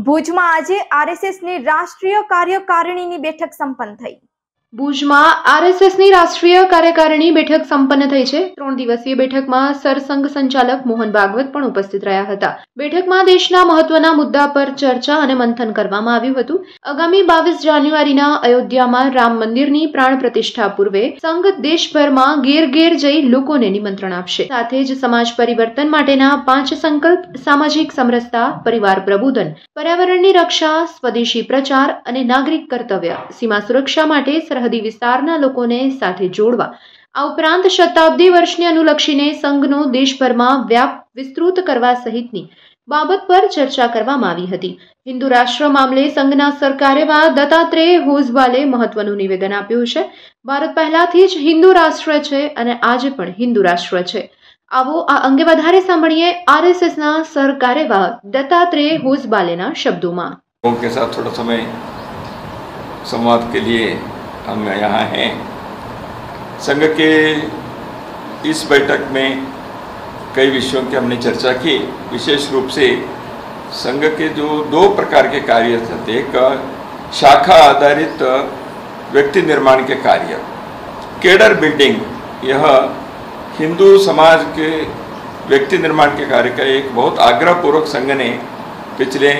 ભુજમાં આજે આરએસએસની રાષ્ટ્રીય કાર્યકારિણીની બેઠક સંપન્ન થઈ। ભુજમાં આરએસએસની રાષ્ટ્રીય કાર્યકારિણી બેઠક સંપન્ન થઈ છે। 3 દિવસીય બેઠકમાં સરસંઘ સંચાલક મોહન ભાગવત પણ ઉપસ્થિત રહ્યા હતા। બેઠકમાં દેશના મહત્વના મુદ્દા પર ચર્ચા અને મંથન કરવામાં આવ્યું હતું। આગામી 22 જાન્યુઆરીના અયોધ્યામાં રામ મંદિરની પ્રાણ પ્રતિષ્ઠા પૂર્વે સંઘ દેશભરમાં ઘેર જઈ લોકોને નિમંત્રણ આપશે। સાથે જ સમાજ પરિવર્તન માટેના 5 સંકલ્પ, સામાજિક સમરસતા, પરિવાર પ્રબોધન, પર્યાવરણની રક્ષા, સ્વદેશી પ્રચાર અને નાગરિક કર્તવ્ય, સીમા સુરક્ષા માટે સરહદી વિસ્તારના લોકોને સાથે જોડવા, આ ઉપરાંત શતાબ્દી વર્ષને અનુલક્ષીને સંઘનો દેશભરમાં વ્યાપ વિસ્તૃત કરવા સહિતની બાબત પર ચર્ચા કરવામાં આવી હતી। હિન્દુ રાષ્ટ્ર મામલે સંઘના સરકાર્યવાહ દત્તાત્રેય હોસબાલે મહત્વનું નિવેદન આપ્યું છે। ભારત પહેલાથી જ હિન્દુ રાષ્ટ્ર છે અને આજે પણ હિન્દુ રાષ્ટ્ર છે। આવો આ અંગે વધારે સાંભળીએ આરએસએસના સરકાર્યવાહ દત્તાત્રેય હોસબાલેના શબ્દોમાં। के साथ थोड़ा समय संवाद के लिए हम यहाँ हैं। संघ के इस बैठक में कई विषयों की हमने चर्चा की। विशेष रूप से संघ के जो 2 प्रकार के कार्य थे, एक शाखा आधारित व्यक्ति निर्माण के कार्य, केडर बिल्डिंग, यह हिंदू समाज के व्यक्ति निर्माण के कार्य का एक बहुत आग्रहपूर्वक संघ ने पिछले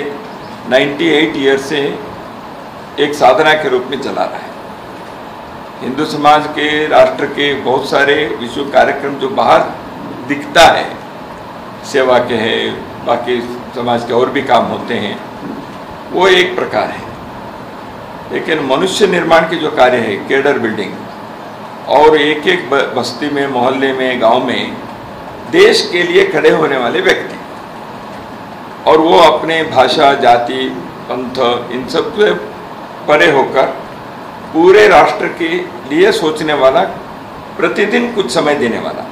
98 ईयर से एक साधना के रूप में चला रहा है। हिंदू समाज के राष्ट्र के बहुत सारे विश्व कार्यक्रम जो बाहर दिखता है, सेवा के है, बाकी समाज के और भी काम होते हैं, वो एक प्रकार है। लेकिन मनुष्य निर्माण के जो कार्य है, केडर बिल्डिंग, और एक एक बस्ती में, मोहल्ले में, गांव में देश के लिए खड़े होने वाले व्यक्ति, और वो अपने भाषा, जाति, पंथ, इन सब से परे होकर पूरे राष्ट्र के लिए सोचने वाला, प्रतिदिन कुछ समय देने वाला,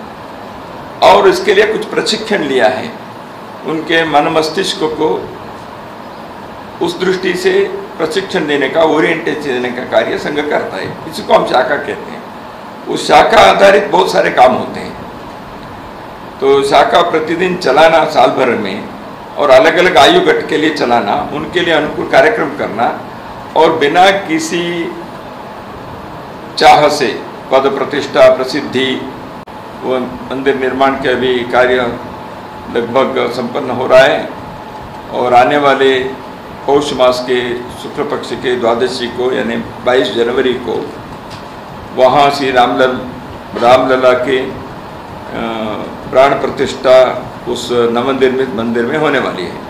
और इसके लिए कुछ प्रशिक्षण लिया है। उनके मन मस्तिष्क को उस दृष्टि से प्रशिक्षण देने का, ओरिएंटेशन देने का कार्य संघ करता है। इसी को हम शाखा कहते हैं। उस शाखा आधारित बहुत सारे काम होते हैं। तो शाखा प्रतिदिन चलाना साल भर में, और अलग अलग आयु गट के लिए चलाना, उनके लिए अनुकूल कार्यक्रम करना, और बिना किसी चाह से पद प्रतिष्ठा, प्रसिद्धि, वो मंदिर निर्माण के भी कार्य लगभग संपन्न हो रहा है। और आने वाले पौष मास के शुक्ल पक्ष के द्वादशी को, यानी 22 जनवरी को, वहाँ श्री रामलला के प्राण प्रतिष्ठा उस नवनिर्मित मंदिर में होने वाली है।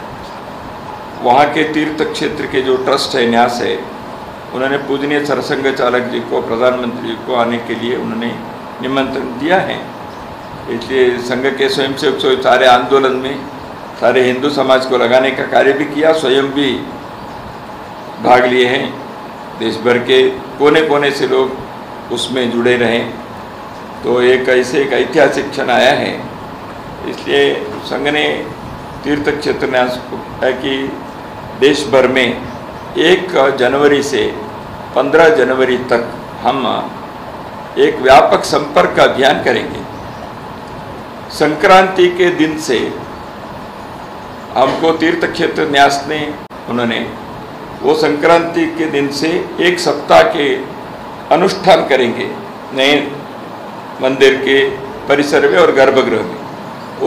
वहाँ के तीर्थ क्षेत्र के जो ट्रस्ट है, न्यास है, उन्होंने पूजनीय सरसंघ चालक जी को, प्रधानमंत्री जी को आने के लिए उन्होंने निमंत्रण दिया है। इसलिए संघ के स्वयंसेवक सारे आंदोलन में सारे हिंदू समाज को लगाने का कार्य भी किया, स्वयं भी भाग लिए हैं। देश भर के कोने कोने से लोग उसमें जुड़े रहें। तो एक ऐतिहासिक क्षण आया है। इसलिए संघ ने तीर्थ क्षेत्र न्यास को है कि देश भर में 1 जनवरी से 15 जनवरी तक हम एक व्यापक संपर्क अभियान करेंगे। संक्रांति के दिन से हमको तीर्थ क्षेत्र न्यास ने, उन्होंने वो संक्रांति के दिन से 1 सप्ताह के अनुष्ठान करेंगे नए मंदिर के परिसर में और गर्भगृह में।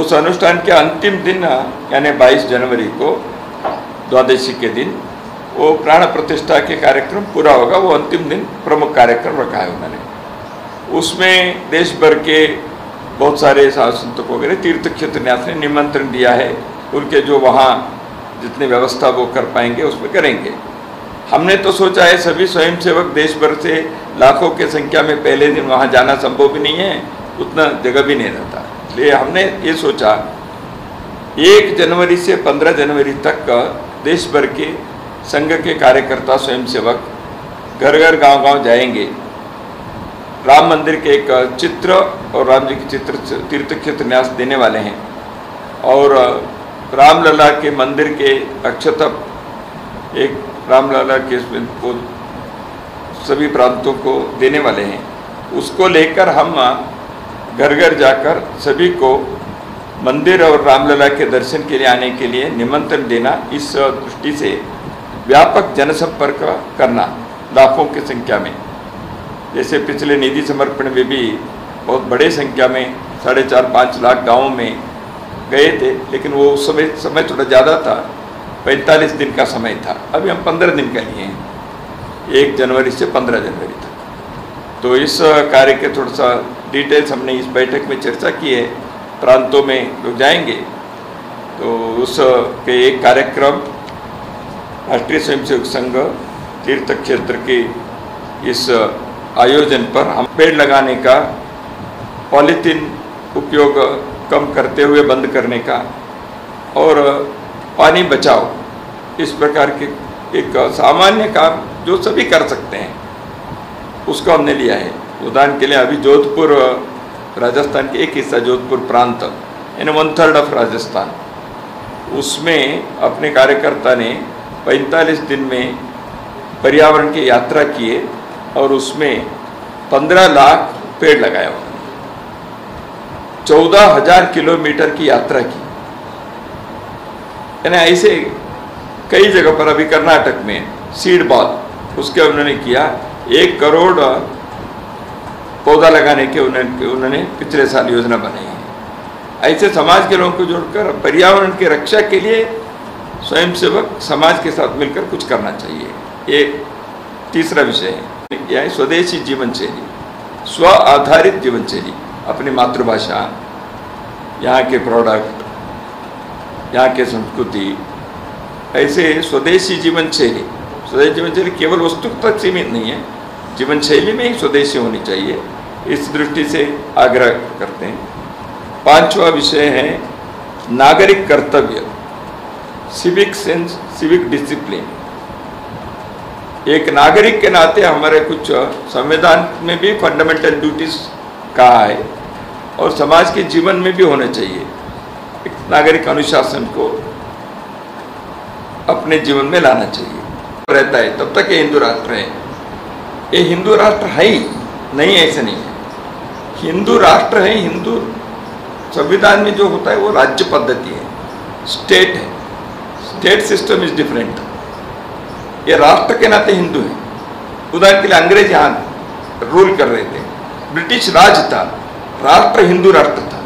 उस अनुष्ठान के अंतिम दिन, यानी 22 जनवरी को, द्वादशी के दिन, वो प्राण प्रतिष्ठा के कार्यक्रम पूरा होगा। वो अंतिम दिन प्रमुख कार्यक्रम रखा है उन्होंने। उसमें देश भर के बहुत सारे साधु संतों को वगैरह तीर्थ क्षेत्र न्यास ने निमंत्रण दिया है। उनके जो वहाँ जितनी व्यवस्था वो कर पाएंगे उसमें करेंगे। हमने तो सोचा है सभी स्वयंसेवक देश भर से लाखों की संख्या में पहले दिन वहाँ जाना संभव भी नहीं है, उतना जगह भी नहीं रहता। इसलिए हमने ये सोचा 1 जनवरी से 15 जनवरी तक देश भर के संघ के कार्यकर्ता, स्वयंसेवक घर घर, गांव गांव जाएंगे। राम मंदिर के एक चित्र और राम जी के चित्र तीर्थ क्षेत्र न्यास देने वाले हैं, और रामलला के मंदिर के अक्षतप एक रामलला के वो सभी प्रांतों को देने वाले हैं। उसको लेकर हम घर घर जाकर सभी को मंदिर और रामलला के दर्शन के लिए आने के लिए निमंत्रण देना, इस दृष्टि से व्यापक जनसंपर्क करना लाखों की संख्या में। जैसे पिछले निधि समर्पण में भी बहुत बड़े संख्या में 4.5-5 लाख गाँवों में गए थे, लेकिन वो उस समय थोड़ा ज़्यादा था, 45 दिन का समय था। अभी हम 15 दिन का लिए हैं, 1 जनवरी से 15 जनवरी तक। तो इस कार्य के थोड़ा सा डिटेल्स हमने इस बैठक में चर्चा की है। प्रांतों में लोग जाएंगे तो उस के एक कार्यक्रम राष्ट्रीय स्वयंसेवक संघ तीर्थ क्षेत्र के इस आयोजन पर हम पेड़ लगाने का, पॉलीथीन उपयोग कम करते हुए बंद करने का और पानी बचाओ, इस प्रकार के एक सामान्य काम जो सभी कर सकते हैं उसको हमने लिया है। उदाहरण के लिए अभी जोधपुर, राजस्थान के एक हिस्सा जोधपुर प्रांत यानी 1/3 ऑफ राजस्थान, उसमें अपने कार्यकर्ता ने 45 दिन में पर्यावरण की यात्रा किए और उसमें 15 लाख पेड़ लगाया उन्होंने। 14,000 किलोमीटर की यात्रा की। यानी ऐसे कई जगह पर, अभी कर्नाटक में सीड बॉल उसके उन्होंने किया, 1 करोड़ पौधा लगाने के उन्होंने पिछले साल योजना बनाई है। ऐसे समाज के लोगों को जोड़कर पर्यावरण की रक्षा के लिए स्वयंसेवक समाज के साथ मिलकर कुछ करना चाहिए। ये तीसरा विषय है, यह है स्वदेशी जीवन शैली, स्व आधारित जीवन शैली। अपनी मातृभाषा, यहाँ के प्रोडक्ट, यहाँ के संस्कृति, ऐसे स्वदेशी जीवन शैली। स्वदेशी जीवन शैली केवल वस्तु तक सीमित नहीं है, जीवन शैली में ही स्वदेशी होनी चाहिए, इस दृष्टि से आग्रह करते हैं। 5वां विषय है नागरिक कर्तव्य, सिविक सेंस, सिविक डिसिप्लिन। एक नागरिक के नाते हमारे कुछ संविधान में भी फंडामेंटल ड्यूटीज कहा है और समाज के जीवन में भी होने चाहिए। एक नागरिक अनुशासन को अपने जीवन में लाना चाहिए रहता है, तब तक ये हिंदू राष्ट्र है। ये हिंदू राष्ट्र है ही नहीं, ऐसे नहीं है। हिंदू राष्ट्र है, हिंदू संविधान में जो होता है वो राज्य पद्धति है, स्टेट है, स्टेट सिस्टम इज डिफरेंट। ये राष्ट्र के नाते हिंदू है। उदाहरण के लिए अंग्रेज यहाँ रूल कर रहे थे, ब्रिटिश राज था, राष्ट्र हिंदू राष्ट्र था।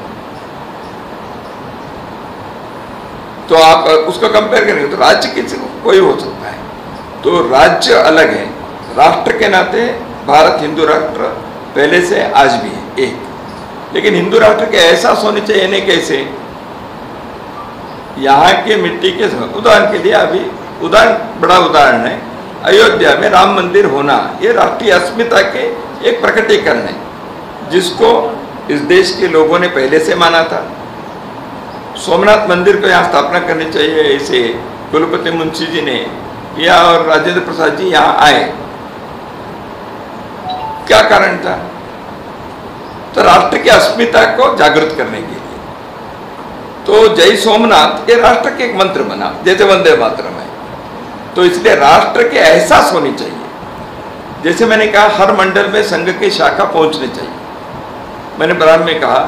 तो आप उसको कंपेयर करेंगे तो राज्य किसी को कोई हो सकता है, तो राज्य अलग है। राष्ट्र के नाते भारत हिंदू राष्ट्र पहले से आज भी है एक, लेकिन हिंदू राष्ट्र के एहसास होने चाहिए नहीं। कैसे? यहाँ के मिट्टी के, उदाहरण के लिए अभी बड़ा उदाहरण है, अयोध्या में राम मंदिर होना, ये राष्ट्रीय अस्मिता के एक प्रकटीकरण है, जिसको इस देश के लोगों ने पहले से माना था। सोमनाथ मंदिर को यहाँ स्थापना करनी चाहिए, ऐसे कुलपति मुंशी जी ने किया और राजेंद्र प्रसाद जी यहाँ आए। क्या कारण था? तो राष्ट्र की अस्मिता को जागृत करने के लिए। तो जय सोमनाथ ये राष्ट्र के एक मंत्र बना, जैसे वंदे मातरम है। तो इसलिए राष्ट्र के एहसास होनी चाहिए। जैसे मैंने कहा, हर मंडल में संघ की शाखा पहुंचनी चाहिए। मैंने प्रारंभ में कहा